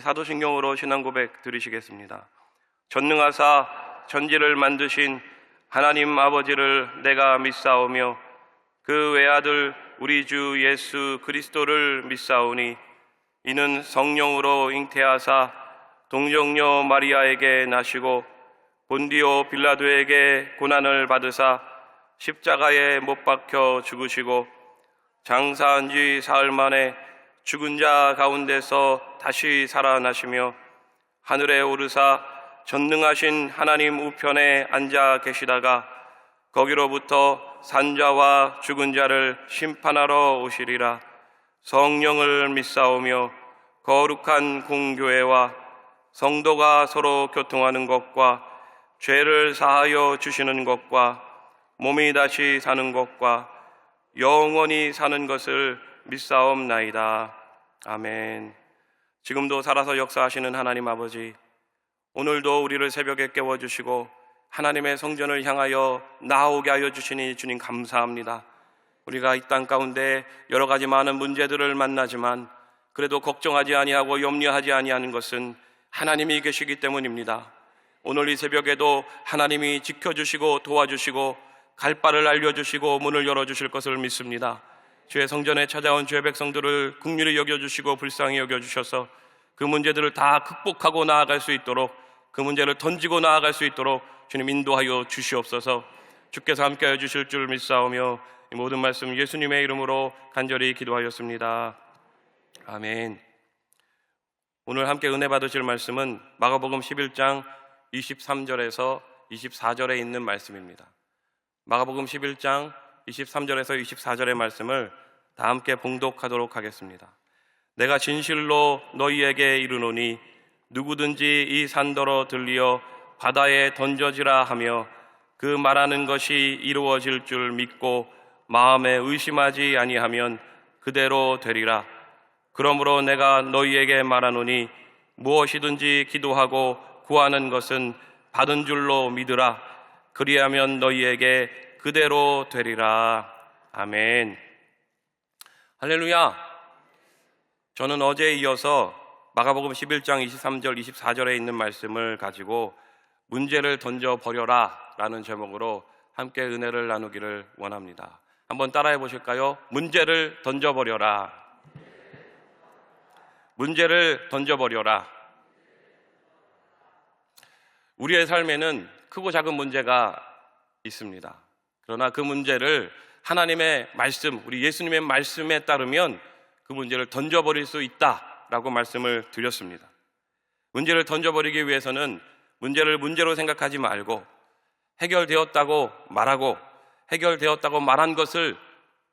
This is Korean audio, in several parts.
사도신경으로 신앙 고백 드리시겠습니다. 전능하사 천지를 만드신 하나님 아버지를 내가 믿사오며 그 외아들 우리 주 예수 그리스도를 믿사오니 이는 성령으로 잉태하사 동정녀 마리아에게 나시고 본디오 빌라도에게 고난을 받으사 십자가에 못 박혀 죽으시고 장사한 지 사흘 만에 죽은 자 가운데서 다시 살아나시며 하늘에 오르사 전능하신 하나님 우편에 앉아 계시다가 거기로부터 산자와 죽은 자를 심판하러 오시리라. 성령을 믿사오며 거룩한 공교회와 성도가 서로 교통하는 것과 죄를 사하여 주시는 것과 몸이 다시 사는 것과 영원히 사는 것을 믿사옵나이다. 아멘. 지금도 살아서 역사하시는 하나님 아버지, 오늘도 우리를 새벽에 깨워주시고 하나님의 성전을 향하여 나아오게 하여 주시니 주님 감사합니다. 우리가 이 땅 가운데 여러 가지 많은 문제들을 만나지만 그래도 걱정하지 아니하고 염려하지 아니하는 것은 하나님이 계시기 때문입니다. 오늘 이 새벽에도 하나님이 지켜주시고 도와주시고 갈 바를 알려주시고 문을 열어주실 것을 믿습니다. 주의 성전에 찾아온 주의 백성들을 긍휼히 여겨주시고 불쌍히 여겨주셔서 그 문제들을 다 극복하고 나아갈 수 있도록, 그 문제를 던지고 나아갈 수 있도록 주님 인도하여 주시옵소서. 주께서 함께하여 주실 줄 믿사오며 이 모든 말씀 예수님의 이름으로 간절히 기도하였습니다. 아멘. 오늘 함께 은혜 받으실 말씀은 마가복음 11장 23절에서 24절에 있는 말씀입니다. 마가복음 11장 23절에서 24절의 말씀을 다 함께 봉독하도록 하겠습니다. 내가 진실로 너희에게 이르노니 누구든지 이 산더러 들리어 바다에 던져지라 하며 그 말하는 것이 이루어질 줄 믿고 마음에 의심하지 아니하면 그대로 되리라. 그러므로 내가 너희에게 말하노니 무엇이든지 기도하고 구하는 것은 받은 줄로 믿으라. 그리하면 너희에게 그대로 되리라. 아멘. 할렐루야. 저는 어제에 이어서 마가복음 11장 23절 24절에 있는 말씀을 가지고 문제를 던져버려라 라는 제목으로 함께 은혜를 나누기를 원합니다. 한번 따라해 보실까요? 문제를 던져버려라. 문제를 던져버려라. 우리의 삶에는 크고 작은 문제가 있습니다. 그러나 그 문제를 하나님의 말씀, 우리 예수님의 말씀에 따르면 그 문제를 던져버릴 수 있다라고 말씀을 드렸습니다. 문제를 던져버리기 위해서는 문제를 문제로 생각하지 말고 해결되었다고 말하고 해결되었다고 말한 것을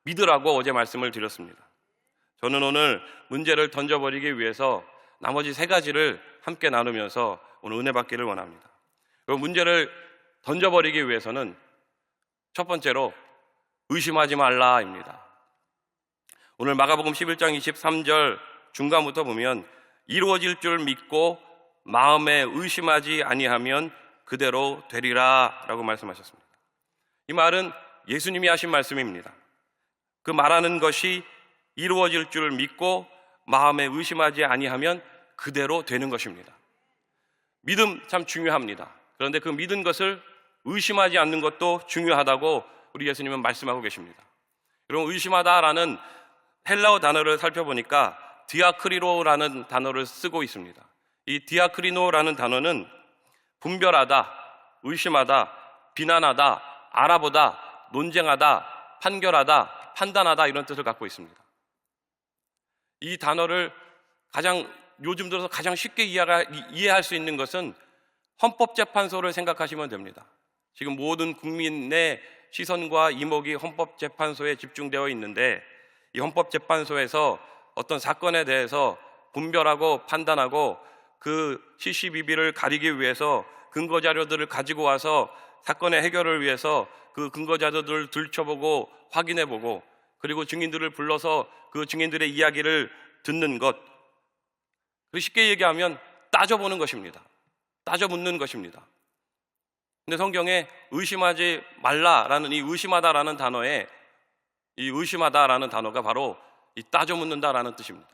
믿으라고 어제 말씀을 드렸습니다. 저는 오늘 문제를 던져버리기 위해서 나머지 세 가지를 함께 나누면서 오늘 은혜 받기를 원합니다. 문제를 던져버리기 위해서는 첫 번째로 의심하지 말라입니다. 오늘 마가복음 11장 23절 중간부터 보면 이루어질 줄 믿고 마음에 의심하지 아니하면 그대로 되리라 라고 말씀하셨습니다. 이 말은 예수님이 하신 말씀입니다. 그 말하는 것이 이루어질 줄 믿고 마음에 의심하지 아니하면 그대로 되는 것입니다. 믿음 참 중요합니다. 그런데 그 믿은 것을 의심하지 않는 것도 중요하다고 우리 예수님은 말씀하고 계십니다. 여러분, 의심하다라는 헬라어 단어를 살펴보니까 디아크리노라는 단어를 쓰고 있습니다. 이 디아크리노라는 단어는 분별하다, 의심하다, 비난하다, 알아보다, 논쟁하다, 판결하다, 판단하다 이런 뜻을 갖고 있습니다. 이 단어를 요즘 들어서 가장 쉽게 이해할 수 있는 것은 헌법재판소를 생각하시면 됩니다. 지금 모든 국민의 시선과 이목이 헌법재판소에 집중되어 있는데 이 헌법재판소에서 어떤 사건에 대해서 분별하고 판단하고 그 시시비비를 가리기 위해서 근거자료들을 가지고 와서 사건의 해결을 위해서 그 근거자료들을 들춰보고 확인해보고 그리고 증인들을 불러서 그 증인들의 이야기를 듣는 것, 쉽게 얘기하면 따져보는 것입니다. 따져 묻는 것입니다. 근데 성경에 의심하지 말라라는 이 의심하다라는 단어에 이 의심하다라는 단어가 바로 이 따져 묻는다라는 뜻입니다.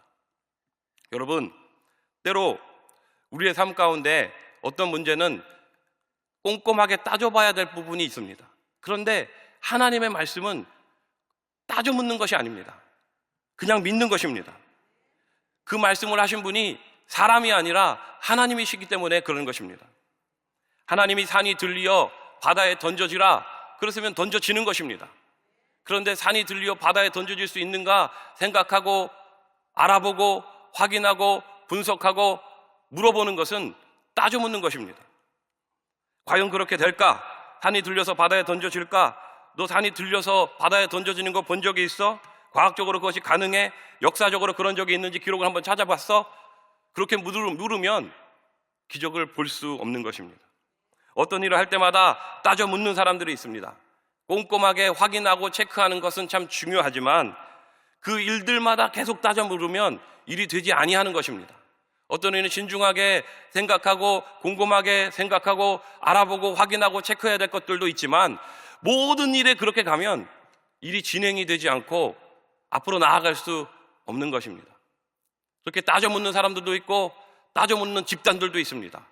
여러분, 때로 우리의 삶 가운데 어떤 문제는 꼼꼼하게 따져봐야 될 부분이 있습니다. 그런데 하나님의 말씀은 따져 묻는 것이 아닙니다. 그냥 믿는 것입니다. 그 말씀을 하신 분이 사람이 아니라 하나님이시기 때문에 그런 것입니다. 하나님이 산이 들리어 바다에 던져지라 그랬으면 던져지는 것입니다. 그런데 산이 들리어 바다에 던져질 수 있는가 생각하고 알아보고 확인하고 분석하고 물어보는 것은 따져 묻는 것입니다. 과연 그렇게 될까? 산이 들려서 바다에 던져질까? 너 산이 들려서 바다에 던져지는 거 본 적이 있어? 과학적으로 그것이 가능해? 역사적으로 그런 적이 있는지 기록을 한번 찾아봤어? 그렇게 누르면 기적을 볼 수 없는 것입니다. 어떤 일을 할 때마다 따져 묻는 사람들이 있습니다. 꼼꼼하게 확인하고 체크하는 것은 참 중요하지만 그 일들마다 계속 따져 물으면 일이 되지 아니하는 것입니다. 어떤 이는 신중하게 생각하고 꼼꼼하게 생각하고 알아보고 확인하고 체크해야 될 것들도 있지만 모든 일에 그렇게 가면 일이 진행이 되지 않고 앞으로 나아갈 수 없는 것입니다. 그렇게 따져 묻는 사람들도 있고 따져 묻는 집단들도 있습니다.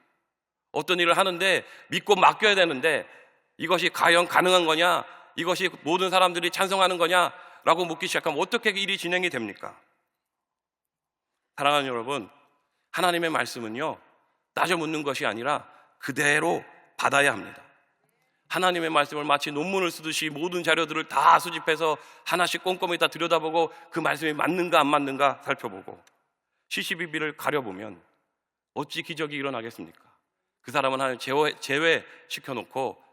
어떤 일을 하는데 믿고 맡겨야 되는데 이것이 과연 가능한 거냐? 이것이 모든 사람들이 찬성하는 거냐? 라고 묻기 시작하면 어떻게 일이 진행이 됩니까? 사랑하는 여러분, 하나님의 말씀은요 따져 묻는 것이 아니라 그대로 받아야 합니다. 하나님의 말씀을 마치 논문을 쓰듯이 모든 자료들을 다 수집해서 하나씩 꼼꼼히 다 들여다보고 그 말씀이 맞는가 안 맞는가 살펴보고 시시비비를 가려보면 어찌 기적이 일어나겠습니까? 그 사람은 하나님 제외시켜놓고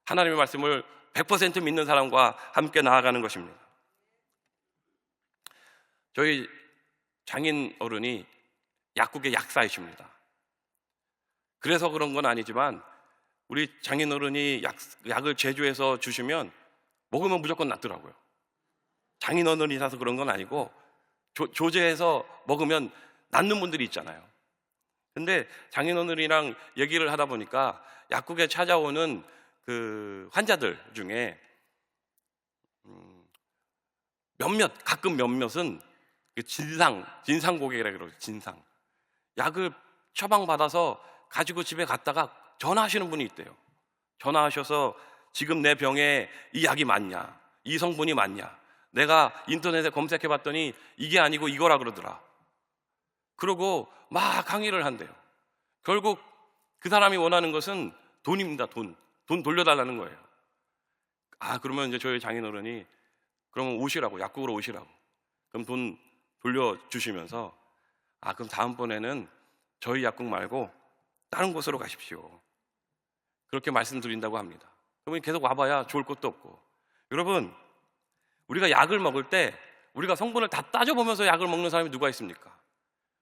하나님의 말씀을 100% 믿는 사람과 함께 나아가는 것입니다. 저희 장인 어른이 약국의 약사이십니다. 그래서 그런 건 아니지만 우리 장인 어른이 약을 제조해서 주시면 먹으면 무조건 낫더라고요. 장인 어른이라서 그런 건 아니고 조제해서 먹으면 낫는 분들이 있잖아요. 근데 장인 어른이랑 얘기를 하다 보니까 약국에 찾아오는 그 환자들 중에 가끔 몇몇은 진상 고객이라 그러죠. 진상. 약을 처방받아서 가지고 집에 갔다가 전화하시는 분이 있대요. 전화하셔서 지금 내 병에 이 약이 맞냐? 이 성분이 맞냐? 내가 인터넷에 검색해 봤더니 이게 아니고 이거라 그러더라. 그러고 막 강의를 한대요. 결국 그 사람이 원하는 것은 돈입니다. 돈 돌려달라는 거예요. 그러면 이제 저희 장인어른이 그러면 오시라고, 약국으로 오시라고. 그럼 돈 돌려주시면서 그럼 다음번에는 저희 약국 말고 다른 곳으로 가십시오. 그렇게 말씀드린다고 합니다. 그러면 계속 와봐야 좋을 것도 없고. 여러분, 우리가 약을 먹을 때 우리가 성분을 다 따져보면서 약을 먹는 사람이 누가 있습니까?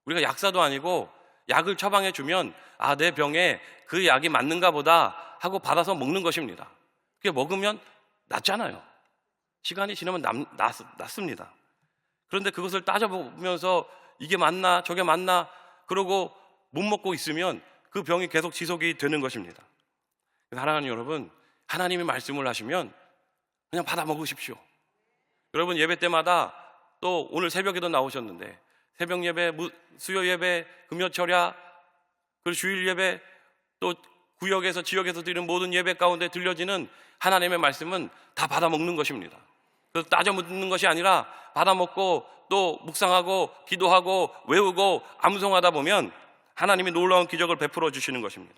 우리가 약사도 아니고 약을 처방해 주면 내 병에 그 약이 맞는가 보다 하고 받아서 먹는 것입니다. 그게 먹으면 낫잖아요. 시간이 지나면 낫습니다. 그런데 그것을 따져보면서 이게 맞나 저게 맞나 그러고 못 먹고 있으면 그 병이 계속 지속이 되는 것입니다. 사랑하는 여러분, 하나님의 말씀을 하시면 그냥 받아 먹으십시오. 여러분 예배 때마다 또 오늘 새벽에도 나오셨는데 새벽 예배, 수요 예배, 금요철야, 그리고 주일 예배, 또 구역에서 지역에서 드리는 모든 예배 가운데 들려지는 하나님의 말씀은 다 받아 먹는 것입니다. 그래서 따져 묻는 것이 아니라 받아 먹고 또 묵상하고 기도하고 외우고 암송하다 보면 하나님이 놀라운 기적을 베풀어 주시는 것입니다.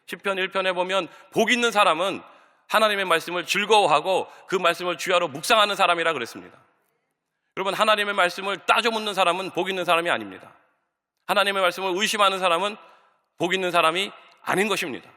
시편 1편에 보면 복 있는 사람은 하나님의 말씀을 즐거워하고 그 말씀을 주야로 묵상하는 사람이라 그랬습니다. 여러분, 하나님의 말씀을 따져 묻는 사람은 복 있는 사람이 아닙니다. 하나님의 말씀을 의심하는 사람은 복 있는 사람이 아닌 것입니다.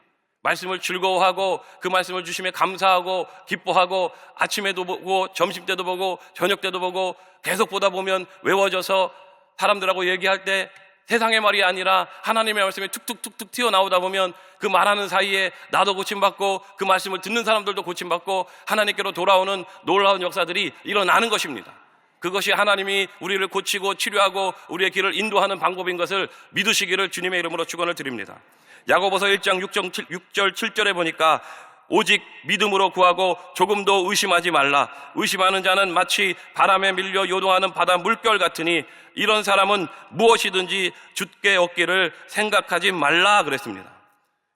말씀을 즐거워하고 그 말씀을 주심에 감사하고 기뻐하고 아침에도 보고 점심 때도 보고 저녁 때도 보고 계속 보다 보면 외워져서 사람들하고 얘기할 때 세상의 말이 아니라 하나님의 말씀이 툭툭툭툭 튀어나오다 보면 그 말하는 사이에 나도 고침받고 그 말씀을 듣는 사람들도 고침받고 하나님께로 돌아오는 놀라운 역사들이 일어나는 것입니다. 그것이 하나님이 우리를 고치고 치료하고 우리의 길을 인도하는 방법인 것을 믿으시기를 주님의 이름으로 축원을 드립니다. 야고보서 1장 6절 7절에 보니까 오직 믿음으로 구하고 조금도 의심하지 말라. 의심하는 자는 마치 바람에 밀려 요동하는 바다 물결 같으니 이런 사람은 무엇이든지 주께 얻기를 생각하지 말라 그랬습니다.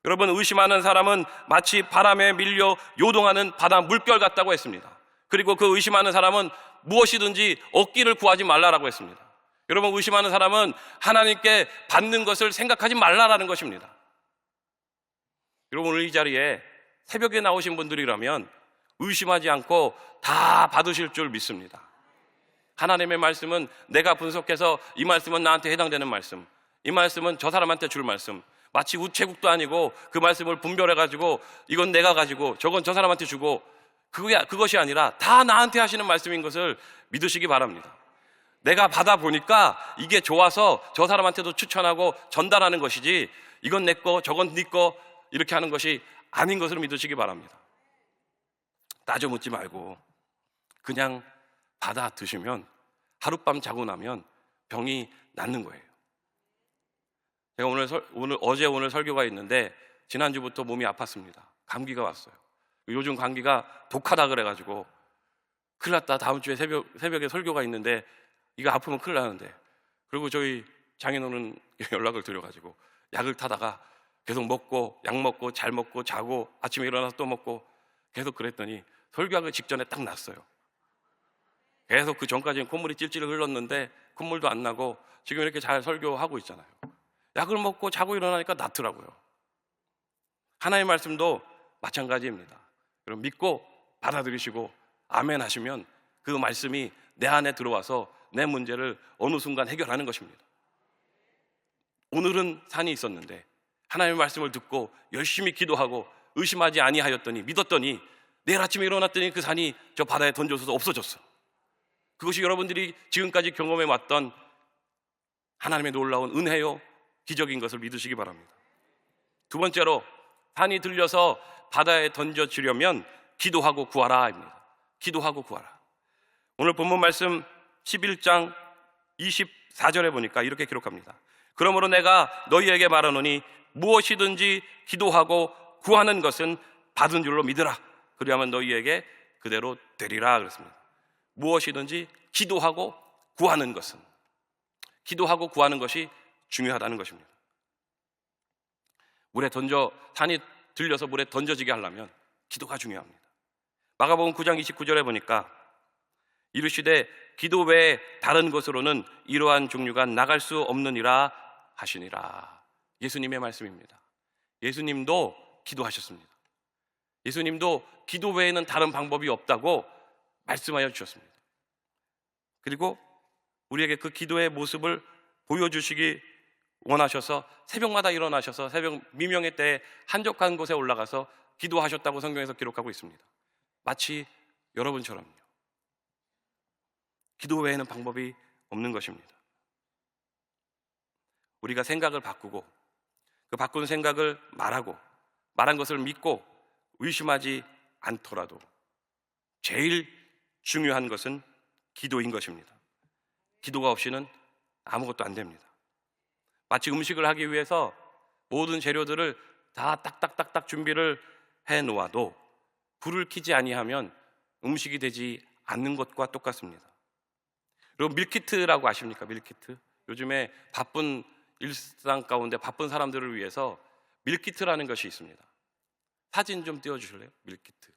여러분, 의심하는 사람은 마치 바람에 밀려 요동하는 바다 물결 같다고 했습니다. 그리고 그 의심하는 사람은 무엇이든지 얻기를 구하지 말라라고 했습니다. 여러분, 의심하는 사람은 하나님께 받는 것을 생각하지 말라라는 것입니다. 여러분, 오늘 이 자리에 새벽에 나오신 분들이라면 의심하지 않고 다 받으실 줄 믿습니다. 하나님의 말씀은 내가 분석해서 이 말씀은 나한테 해당되는 말씀, 이 말씀은 저 사람한테 줄 말씀, 마치 우체국도 아니고 그 말씀을 분별해가지고 이건 내가 가지고 저건 저 사람한테 주고 그것이 아니라 다 나한테 하시는 말씀인 것을 믿으시기 바랍니다. 내가 받아보니까 이게 좋아서 저 사람한테도 추천하고 전달하는 것이지 이건 내 거 저건 네 거 이렇게 하는 것이 아닌 것을 믿으시기 바랍니다. 따져 묻지 말고 그냥 받아 드시면 하룻밤 자고 나면 병이 낫는 거예요. 제가 오늘 설교가 있는데 지난주부터 몸이 아팠습니다. 감기가 왔어요. 요즘 감기가 독하다 그래가지고 큰일 났다. 다음 주에 새벽에 설교가 있는데 이거 아프면 큰일 나는데, 그리고 저희 장인어른 연락을 드려가지고 약을 타다가 계속 먹고 약 먹고 잘 먹고 자고 아침에 일어나서 또 먹고 계속 그랬더니 설교하기 직전에 딱 났어요. 계속 그 전까지는 콧물이 찔찔 흘렀는데 콧물도 안 나고 지금 이렇게 잘 설교하고 있잖아요. 약을 먹고 자고 일어나니까 낫더라고요. 하나님의 말씀도 마찬가지입니다. 여러분, 믿고 받아들이시고 아멘 하시면 그 말씀이 내 안에 들어와서 내 문제를 어느 순간 해결하는 것입니다. 오늘은 산이 있었는데 하나님의 말씀을 듣고 열심히 기도하고 의심하지 아니하였더니 믿었더니 내일 아침에 일어났더니 그 산이 저 바다에 던져서도 없어졌어. 그것이 여러분들이 지금까지 경험해 왔던 하나님의 놀라운 은혜요 기적인 것을 믿으시기 바랍니다. 두 번째로, 산이 들려서 바다에 던져지려면 기도하고 구하라입니다. 기도하고 구하라. 오늘 본문 말씀 11장 24절에 보니까 이렇게 기록합니다. 그러므로 내가 너희에게 말하노니 무엇이든지 기도하고 구하는 것은 받은 줄로 믿으라. 그리하면 너희에게 그대로 되리라 그랬습니다. 무엇이든지 기도하고 구하는 것은, 기도하고 구하는 것이 중요하다는 것입니다. 산이 들려서 물에 던져지게 하려면 기도가 중요합니다. 마가복음 9장 29절에 보니까 이르시되 기도 외에 다른 것으로는 이러한 종류가 나갈 수 없느니라 하시니라. 예수님의 말씀입니다. 예수님도 기도하셨습니다. 예수님도 기도 외에는 다른 방법이 없다고 말씀하여 주셨습니다. 그리고 우리에게 그 기도의 모습을 보여주시기 원하셔서 새벽마다 일어나셔서 새벽 미명의 때에 한적한 곳에 올라가서 기도하셨다고 성경에서 기록하고 있습니다. 마치 여러분처럼요. 기도 외에는 방법이 없는 것입니다. 우리가 생각을 바꾸고 그 바꾼 생각을 말한 것을 믿고 의심하지 않더라도 제일 중요한 것은 기도인 것입니다. 기도가 없이는 아무것도 안 됩니다. 마치 음식을 하기 위해서 모든 재료들을 다 딱딱딱딱 준비를 해 놓아도 불을 켜지 아니하면 음식이 되지 않는 것과 똑같습니다. 그리고 밀키트라고 아십니까? 밀키트. 요즘에 바쁜 일상 가운데 바쁜 사람들을 위해서 밀키트라는 것이 있습니다. 사진 좀 띄워주실래요? 밀키트.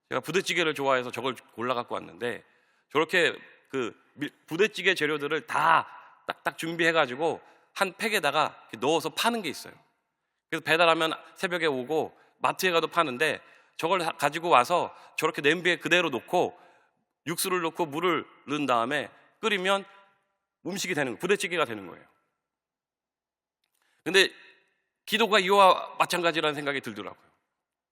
제가 부대찌개를 좋아해서 저걸 골라 갖고 왔는데 저렇게 그 부대찌개 재료들을 다 딱딱 준비해가지고 한 팩에다가 넣어서 파는 게 있어요. 그래서 배달하면 새벽에 오고 마트에 가도 파는데 저걸 가지고 와서 저렇게 냄비에 그대로 놓고 육수를 넣고 물을 넣은 다음에 끓이면 음식이 되는 거예요. 부대찌개가 되는 거예요. 근데 기도가 이와 마찬가지라는 생각이 들더라고요.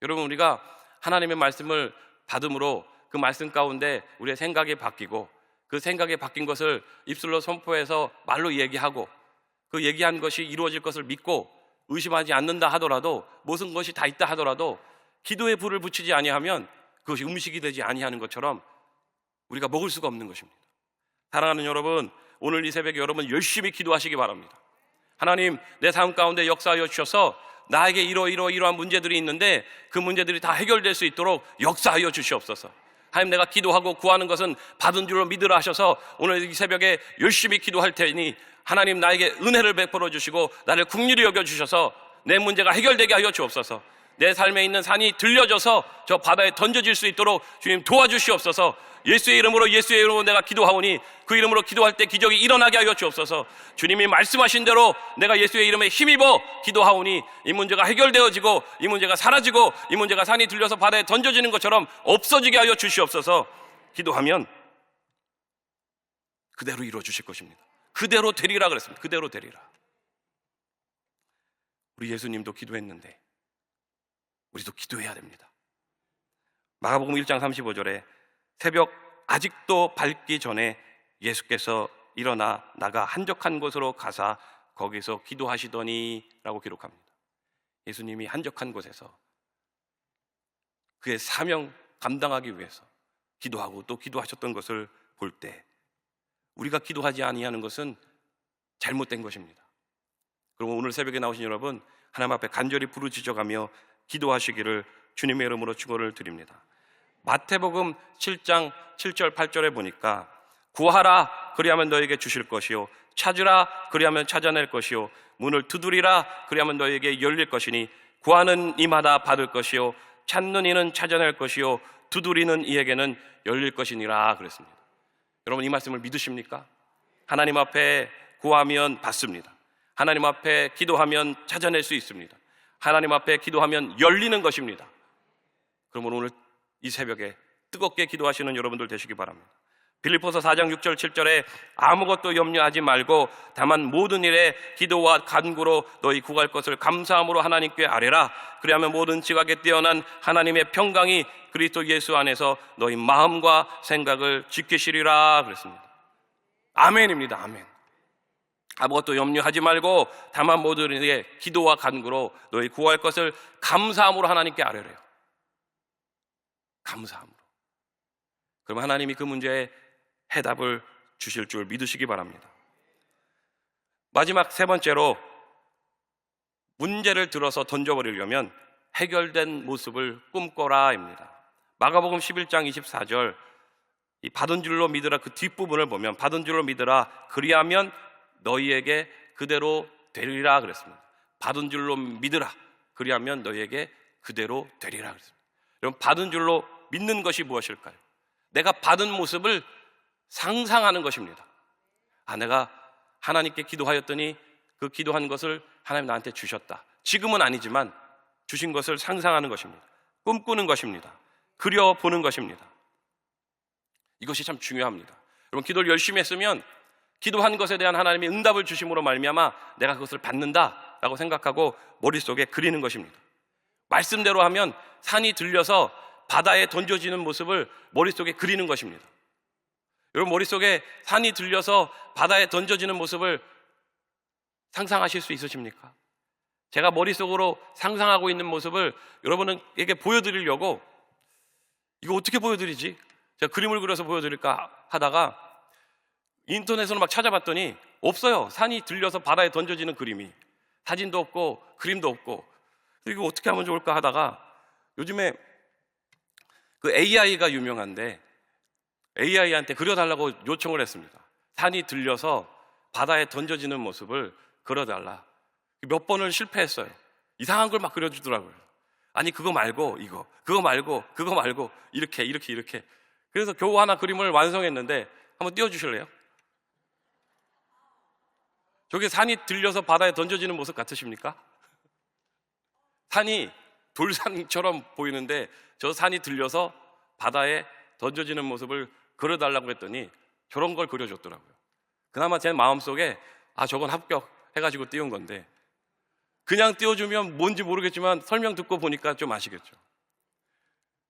여러분, 우리가 하나님의 말씀을 받음으로 그 말씀 가운데 우리의 생각이 바뀌고 그 생각이 바뀐 것을 입술로 선포해서 말로 얘기하고 그 얘기한 것이 이루어질 것을 믿고 의심하지 않는다 하더라도 무슨 것이 다 있다 하더라도 기도에 불을 붙이지 아니하면 그것이 음식이 되지 아니하는 것처럼 우리가 먹을 수가 없는 것입니다. 사랑하는 여러분, 오늘 이 새벽에 여러분 열심히 기도하시기 바랍니다. 하나님, 내 삶 가운데 역사하여 주셔서 나에게 이러한 문제들이 있는데 그 문제들이 다 해결될 수 있도록 역사하여 주시옵소서. 하나님, 내가 기도하고 구하는 것은 받은 줄로 믿으라 하셔서 오늘 이 새벽에 열심히 기도할 테니 하나님 나에게 은혜를 베풀어 주시고 나를 긍휼히 여겨 주셔서 내 문제가 해결되게 하여 주옵소서. 내 삶에 있는 산이 들려져서 저 바다에 던져질 수 있도록 주님 도와주시옵소서. 예수의 이름으로 내가 기도하오니 그 이름으로 기도할 때 기적이 일어나게 하여 주옵소서. 주님이 말씀하신 대로 내가 예수의 이름에 힘입어 기도하오니 이 문제가 해결되어지고 이 문제가 사라지고 이 문제가 산이 들려서 바다에 던져지는 것처럼 없어지게 하여 주시옵소서. 기도하면 그대로 이루어 주실 것입니다. 그대로 되리라 그랬습니다. 그대로 되리라. 우리 예수님도 기도했는데 우리도 기도해야 됩니다. 마가복음 1장 35절에 새벽 아직도 밝기 전에 예수께서 일어나 나가 한적한 곳으로 가사 거기서 기도하시더니 라고 기록합니다. 예수님이 한적한 곳에서 그의 사명 감당하기 위해서 기도하고 또 기도하셨던 것을 볼 때 우리가 기도하지 아니하는 것은 잘못된 것입니다. 그리고 오늘 새벽에 나오신 여러분, 하나님 앞에 간절히 부르짖어가며 기도하시기를 주님의 이름으로 축원을 드립니다. 마태복음 7장 7절 8절에 보니까 구하라 그리하면 너에게 주실 것이요 찾으라 그리하면 찾아낼 것이요 문을 두드리라 그리하면 너에게 열릴 것이니 구하는 이마다 받을 것이요 찾는 이는 찾아낼 것이요 두드리는 이에게는 열릴 것이니라 그랬습니다. 여러분, 이 말씀을 믿으십니까? 하나님 앞에 구하면 받습니다. 하나님 앞에 기도하면 찾아낼 수 있습니다. 하나님 앞에 기도하면 열리는 것입니다. 그러면 오늘 이 새벽에 뜨겁게 기도하시는 여러분들 되시기 바랍니다. 빌립보서 4장 6절 7절에 아무것도 염려하지 말고 다만 모든 일에 기도와 간구로 너희 구할 것을 감사함으로 하나님께 아뢰라. 그리하면 모든 지각에 뛰어난 하나님의 평강이 그리스도 예수 안에서 너희 마음과 생각을 지키시리라 그랬습니다. 아멘입니다. 아멘. 아무것도 염려하지 말고 다만 모든 일에 기도와 간구로 너희 구할 것을 감사함으로 하나님께 아뢰래요. 감사함으로. 그럼 하나님이 그 문제에 해답을 주실 줄 믿으시기 바랍니다. 마지막 세 번째로, 문제를 들어서 던져버리려면 해결된 모습을 꿈꿔라입니다. 마가복음 11장 24절, 이 받은 줄로 믿으라 그 뒷부분을 보면 받은 줄로 믿으라 그리하면 너희에게 그대로 되리라 그랬습니다. 받은 줄로 믿으라 그리하면 너희에게 그대로 되리라 그랬습니다. 여러분, 받은 줄로 믿는 것이 무엇일까요? 내가 받은 모습을 상상하는 것입니다. 내가 하나님께 기도하였더니 그 기도한 것을 하나님 나한테 주셨다. 지금은 아니지만 주신 것을 상상하는 것입니다. 꿈꾸는 것입니다. 그려보는 것입니다. 이것이 참 중요합니다. 여러분, 기도를 열심히 했으면 기도한 것에 대한 하나님의 응답을 주심으로 말미암아 내가 그것을 받는다라고 생각하고 머릿속에 그리는 것입니다. 말씀대로 하면 산이 들려서 바다에 던져지는 모습을 머릿속에 그리는 것입니다. 여러분, 머릿속에 산이 들려서 바다에 던져지는 모습을 상상하실 수 있으십니까? 제가 머릿속으로 상상하고 있는 모습을 여러분에게 보여드리려고, 이거 어떻게 보여드리지? 제가 그림을 그려서 보여드릴까 하다가 인터넷으로 막 찾아봤더니 없어요. 산이 들려서 바다에 던져지는 그림이. 사진도 없고 그림도 없고. 이거 어떻게 하면 좋을까 하다가 요즘에 그 AI가 유명한데 AI한테 그려달라고 요청을 했습니다. 산이 들려서 바다에 던져지는 모습을 그려달라. 몇 번을 실패했어요. 이상한 걸 막 그려주더라고요. 아니, 그거 말고 이거, 그거 말고 그거 말고 이렇게. 그래서 겨우 하나 그림을 완성했는데 한번 띄워주실래요? 저게 산이 들려서 바다에 던져지는 모습 같으십니까? 산이 돌산처럼 보이는데 저 산이 들려서 바다에 던져지는 모습을 그려달라고 했더니 저런 걸 그려줬더라고요. 그나마 제 마음속에 저건 합격해가지고 띄운 건데, 그냥 띄워주면 뭔지 모르겠지만 설명 듣고 보니까 좀 아시겠죠.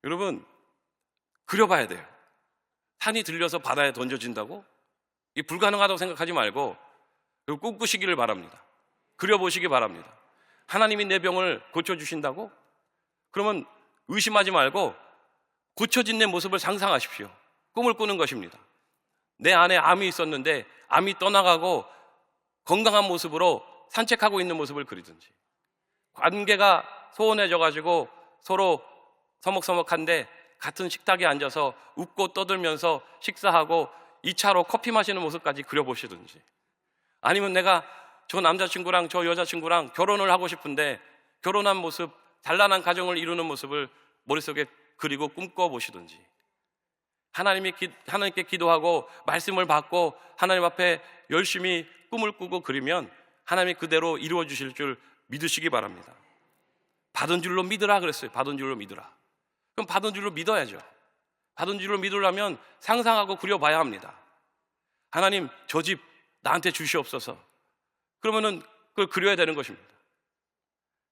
여러분, 그려봐야 돼요. 산이 들려서 바다에 던져진다고? 이게 불가능하다고 생각하지 말고 꿈꾸시기를 바랍니다. 그려보시기 바랍니다. 하나님이 내 병을 고쳐주신다고? 그러면 의심하지 말고 고쳐진 내 모습을 상상하십시오. 꿈을 꾸는 것입니다. 내 안에 암이 있었는데 암이 떠나가고 건강한 모습으로 산책하고 있는 모습을 그리든지, 관계가 소원해져 가지고 서로 서먹서먹한데 같은 식탁에 앉아서 웃고 떠들면서 식사하고 2차로 커피 마시는 모습까지 그려보시든지, 아니면 내가 저 남자친구랑 저 여자친구랑 결혼을 하고 싶은데 결혼한 모습, 단란한 가정을 이루는 모습을 머릿속에 그리고 꿈꿔보시든지, 하나님께 기도하고 말씀을 받고 하나님 앞에 열심히 꿈을 꾸고 그리면 하나님이 그대로 이루어 주실 줄 믿으시기 바랍니다. 받은 줄로 믿으라 그랬어요. 받은 줄로 믿으라. 그럼 받은 줄로 믿어야죠. 받은 줄로 믿으려면 상상하고 그려봐야 합니다. 하나님, 저 집 나한테 주시옵소서. 그러면은 그걸 그려야 되는 것입니다.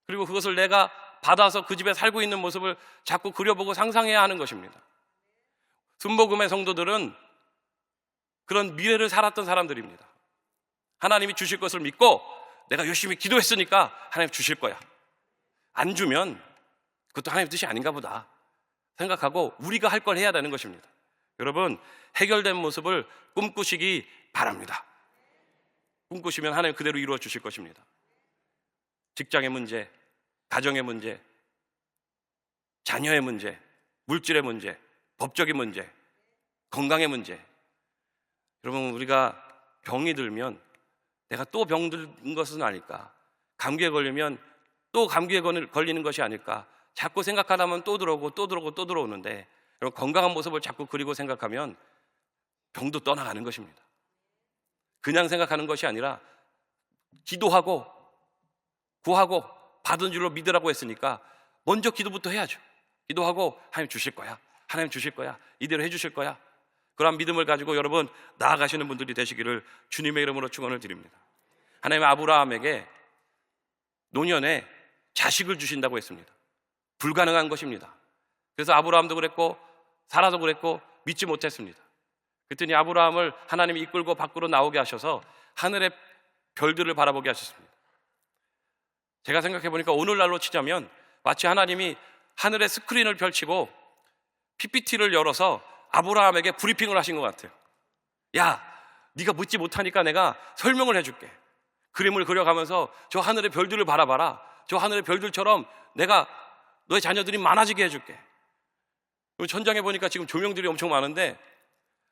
그리고 그것을 내가 받아서 그 집에 살고 있는 모습을 자꾸 그려보고 상상해야 하는 것입니다. 순복음의 성도들은 그런 미래를 살았던 사람들입니다. 하나님이 주실 것을 믿고 내가 열심히 기도했으니까 하나님 주실 거야. 안 주면 그것도 하나님 뜻이 아닌가 보다 생각하고 우리가 할 걸 해야 되는 것입니다. 여러분, 해결된 모습을 꿈꾸시기 바랍니다. 꿈꾸시면 하나님 그대로 이루어 주실 것입니다. 직장의 문제, 가정의 문제, 자녀의 문제, 물질의 문제, 법적인 문제, 건강의 문제. 여러분, 우리가 병이 들면 내가 또 병든 것은 아닐까, 감기에 걸리면 또 감기에 걸리는 것이 아닐까 자꾸 생각하다 보면 또 들어오고 또 들어오고 또 들어오는데, 여러분, 건강한 모습을 자꾸 그리고 생각하면 병도 떠나가는 것입니다. 그냥 생각하는 것이 아니라 기도하고 구하고 받은 줄로 믿으라고 했으니까 먼저 기도부터 해야죠. 기도하고 하나님 주실 거야, 하나님 주실 거야, 이대로 해주실 거야. 그런 믿음을 가지고 여러분 나아가시는 분들이 되시기를 주님의 이름으로 축원을 드립니다. 하나님 아브라함에게 노년에 자식을 주신다고 했습니다. 불가능한 것입니다. 그래서 아브라함도 그랬고 사라도 그랬고 믿지 못했습니다. 그랬더니 아브라함을 하나님이 이끌고 밖으로 나오게 하셔서 하늘의 별들을 바라보게 하셨습니다. 제가 생각해 보니까 오늘날로 치자면 마치 하나님이 하늘의 스크린을 펼치고 PPT를 열어서 아브라함에게 브리핑을 하신 것 같아요. 야, 네가 묻지 못하니까 내가 설명을 해줄게. 그림을 그려가면서 저 하늘의 별들을 바라봐라. 저 하늘의 별들처럼 내가 너의 자녀들이 많아지게 해줄게. 천장에 보니까 지금 조명들이 엄청 많은데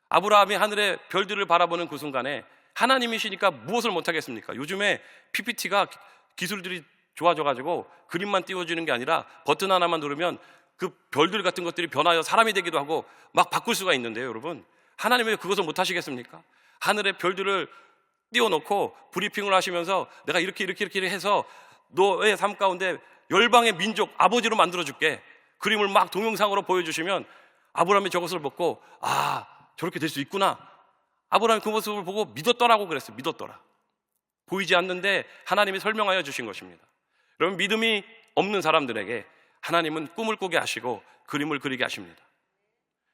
아브라함이 하늘의 별들을 바라보는 그 순간에 하나님이시니까 무엇을 못하겠습니까? 요즘에 PPT가 기술들이 좋아져가지고 그림만 띄워주는 게 아니라 버튼 하나만 누르면 그 별들 같은 것들이 변하여 사람이 되기도 하고 막 바꿀 수가 있는데요. 여러분, 하나님이 그것을 못하시겠습니까? 하늘의 별들을 띄워놓고 브리핑을 하시면서 내가 이렇게 해서 너의 삶 가운데 열방의 민족 아버지로 만들어줄게. 그림을 막 동영상으로 보여주시면 아브라함이 저것을 보고 저렇게 될 수 있구나. 아브라함이 그 모습을 보고 믿었더라고 그랬어요. 믿었더라. 보이지 않는데 하나님이 설명하여 주신 것입니다. 여러분, 믿음이 없는 사람들에게 하나님은 꿈을 꾸게 하시고 그림을 그리게 하십니다.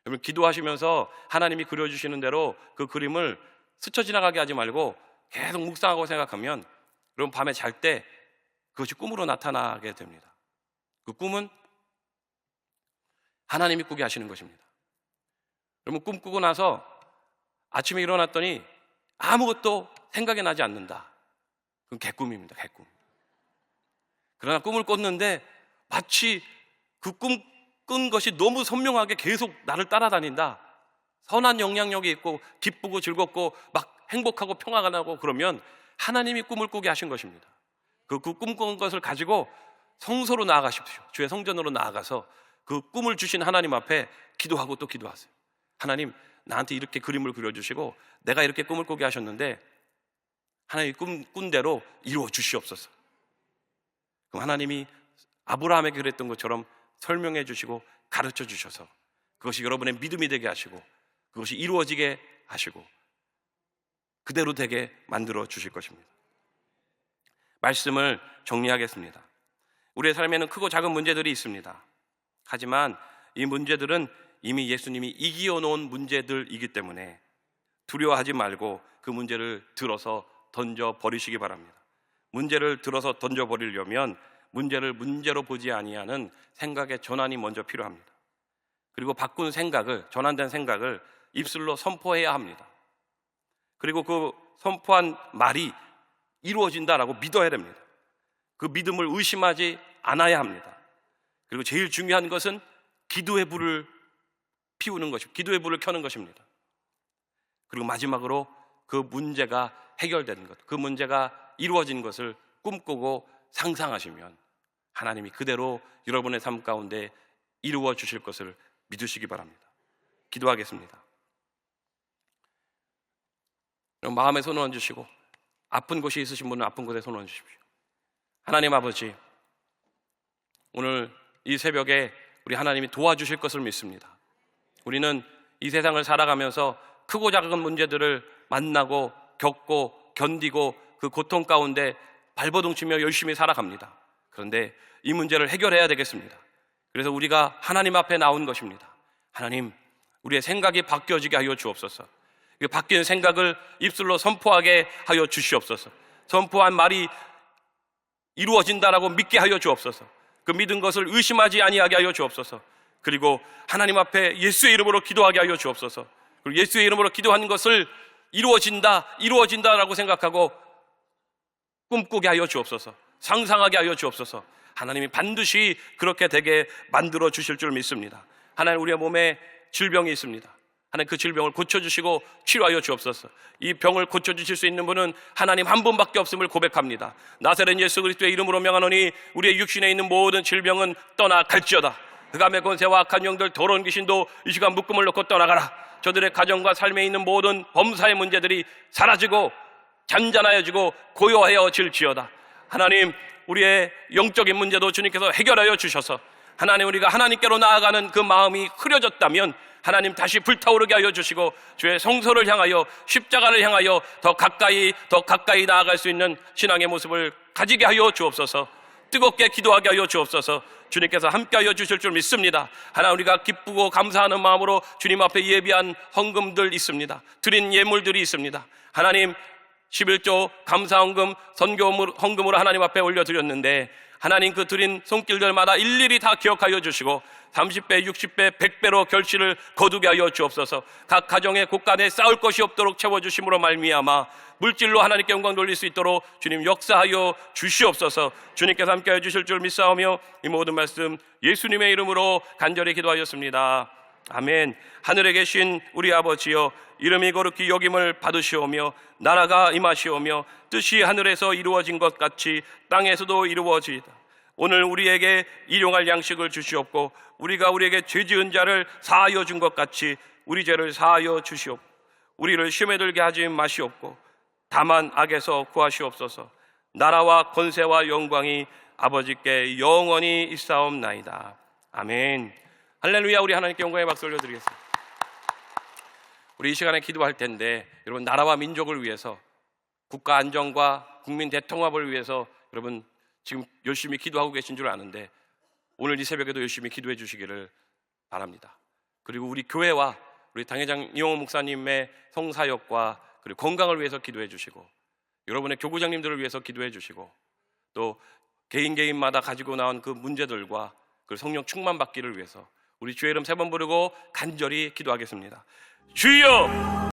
여러분, 기도하시면서 하나님이 그려주시는 대로 그 그림을 스쳐 지나가게 하지 말고 계속 묵상하고 생각하면 여러분 밤에 잘 때 그것이 꿈으로 나타나게 됩니다. 그 꿈은 하나님이 꾸게 하시는 것입니다. 여러분, 꿈 꾸고 나서 아침에 일어났더니 아무것도 생각이 나지 않는다. 그건 개꿈입니다. 개꿈. 그러나 꿈을 꿨는데 마치 그 꿈 꾼 것이 너무 선명하게 계속 나를 따라다닌다. 선한 영향력이 있고 기쁘고 즐겁고 막 행복하고 평화가 나고 그러면 하나님이 꿈을 꾸게 하신 것입니다. 그 꿈 꾼 것을 가지고 성소로 나아가십시오. 주의 성전으로 나아가서 그 꿈을 주신 하나님 앞에 기도하고 또 기도하세요. 하나님, 나한테 이렇게 그림을 그려주시고 내가 이렇게 꿈을 꾸게 하셨는데 하나님이 꾼 대로 이루어 주시옵소서. 그럼 하나님이 아브라함에게 그랬던 것처럼 설명해 주시고 가르쳐 주셔서 그것이 여러분의 믿음이 되게 하시고 그것이 이루어지게 하시고 그대로 되게 만들어 주실 것입니다. 말씀을 정리하겠습니다. 우리의 삶에는 크고 작은 문제들이 있습니다. 하지만 이 문제들은 이미 예수님이 이기어 놓은 문제들이기 때문에 두려워하지 말고 그 문제를 들어서 던져버리시기 바랍니다. 문제를 들어서 던져버리려면 문제를 문제로 보지 아니하는 생각의 전환이 먼저 필요합니다. 그리고 바꾼 생각을, 전환된 생각을 입술로 선포해야 합니다. 그리고 그 선포한 말이 이루어진다라고 믿어야 됩니다. 그 믿음을 의심하지 않아야 합니다. 그리고 제일 중요한 것은 기도의 불을 피우는 것입니다. 기도의 불을 켜는 것입니다. 그리고 마지막으로 그 문제가 해결되는 것, 그 문제가 이루어진 것을 꿈꾸고 상상하시면 하나님이 그대로 여러분의 삶 가운데 이루어 주실 것을 믿으시기 바랍니다. 기도하겠습니다. 마음에 손을 얹으시고 아픈 곳이 있으신 분은 아픈 곳에 손을 얹으십시오. 하나님 아버지, 오늘 이 새벽에 우리 하나님이 도와주실 것을 믿습니다. 우리는 이 세상을 살아가면서 크고 작은 문제들을 만나고 겪고 견디고 그 고통 가운데 발버둥치며 열심히 살아갑니다. 그런데 이 문제를 해결해야 되겠습니다. 그래서 우리가 하나님 앞에 나온 것입니다. 하나님, 우리의 생각이 바뀌어지게 하여 주옵소서. 바뀐 생각을 입술로 선포하게 하여 주시옵소서. 선포한 말이 이루어진다라고 믿게 하여 주옵소서. 그 믿은 것을 의심하지 아니하게 하여 주옵소서. 그리고 하나님 앞에 예수의 이름으로 기도하게 하여 주옵소서. 그리고 예수의 이름으로 기도하는 것을 이루어진다라고 생각하고 꿈꾸게 하여 주옵소서. 상상하게 하여 주옵소서. 하나님이 반드시 그렇게 되게 만들어 주실 줄 믿습니다. 하나님, 우리의 몸에 질병이 있습니다. 하나님, 그 질병을 고쳐주시고 치료하여 주옵소서. 이 병을 고쳐주실 수 있는 분은 하나님 한 분밖에 없음을 고백합니다. 나사렛 예수 그리스도의 이름으로 명하노니 우리의 육신에 있는 모든 질병은 떠나갈지어다. 흑암의 권세와 악한 영들 더러운 귀신도 이 시간 묶음을 놓고 떠나가라. 저들의 가정과 삶에 있는 모든 범사의 문제들이 사라지고 잔잔하여지고 고요하여질지어다. 하나님, 우리의 영적인 문제도 주님께서 해결하여 주셔서 하나님, 우리가 하나님께로 나아가는 그 마음이 흐려졌다면 하나님 다시 불타오르게 하여 주시고 주의 성소를 향하여 십자가를 향하여 더 가까이 나아갈 수 있는 신앙의 모습을 가지게 하여 주옵소서. 뜨겁게 기도하게 하여 주옵소서. 주님께서 함께 하여 주실 줄 믿습니다. 하나님, 우리가 기쁘고 감사하는 마음으로 주님 앞에 예비한 헌금들 있습니다. 드린 예물들이 있습니다. 하나님, 11조 감사헌금, 선교 헌금으로 하나님 앞에 올려드렸는데 하나님, 그 드린 손길들마다 일일이 다 기억하여 주시고 30배, 60배, 100배로 결실을 거두게 하여 주옵소서. 각 가정의 곳간에 쌓을 것이 없도록 채워주심으로 말미암아 물질로 하나님께 영광 돌릴 수 있도록 주님 역사하여 주시옵소서. 주님께서 함께해 주실 줄 믿사오며 이 모든 말씀 예수님의 이름으로 간절히 기도하였습니다. 아멘. 하늘에 계신 우리 아버지여, 이름이 거룩히 여김을 받으시오며 나라가 임하시오며 뜻이 하늘에서 이루어진 것 같이 땅에서도 이루어지이다. 오늘 우리에게 일용할 양식을 주시옵고 우리가 우리에게 죄 지은 자를 사하여 준 것 같이 우리 죄를 사하여 주시옵고 우리를 시험에 들게 하지 마시옵고 다만 악에서 구하시옵소서. 나라와 권세와 영광이 아버지께 영원히 있사옵나이다. 아멘. 할렐루야. 우리 하나님께 영광의 박수 올려드리겠습니다. 우리 이 시간에 기도할 텐데 여러분, 나라와 민족을 위해서, 국가 안정과 국민 대통합을 위해서 여러분 지금 열심히 기도하고 계신 줄 아는데 오늘 이 새벽에도 열심히 기도해 주시기를 바랍니다. 그리고 우리 교회와 우리 당회장 이용호 목사님의 성사역과 그리고 건강을 위해서 기도해 주시고 여러분의 교구장님들을 위해서 기도해 주시고 또 개인마다 가지고 나온 그 문제들과 그 성령 충만 받기를 위해서 우리 주의 이름 3번 부르고 간절히 기도하겠습니다. 주여!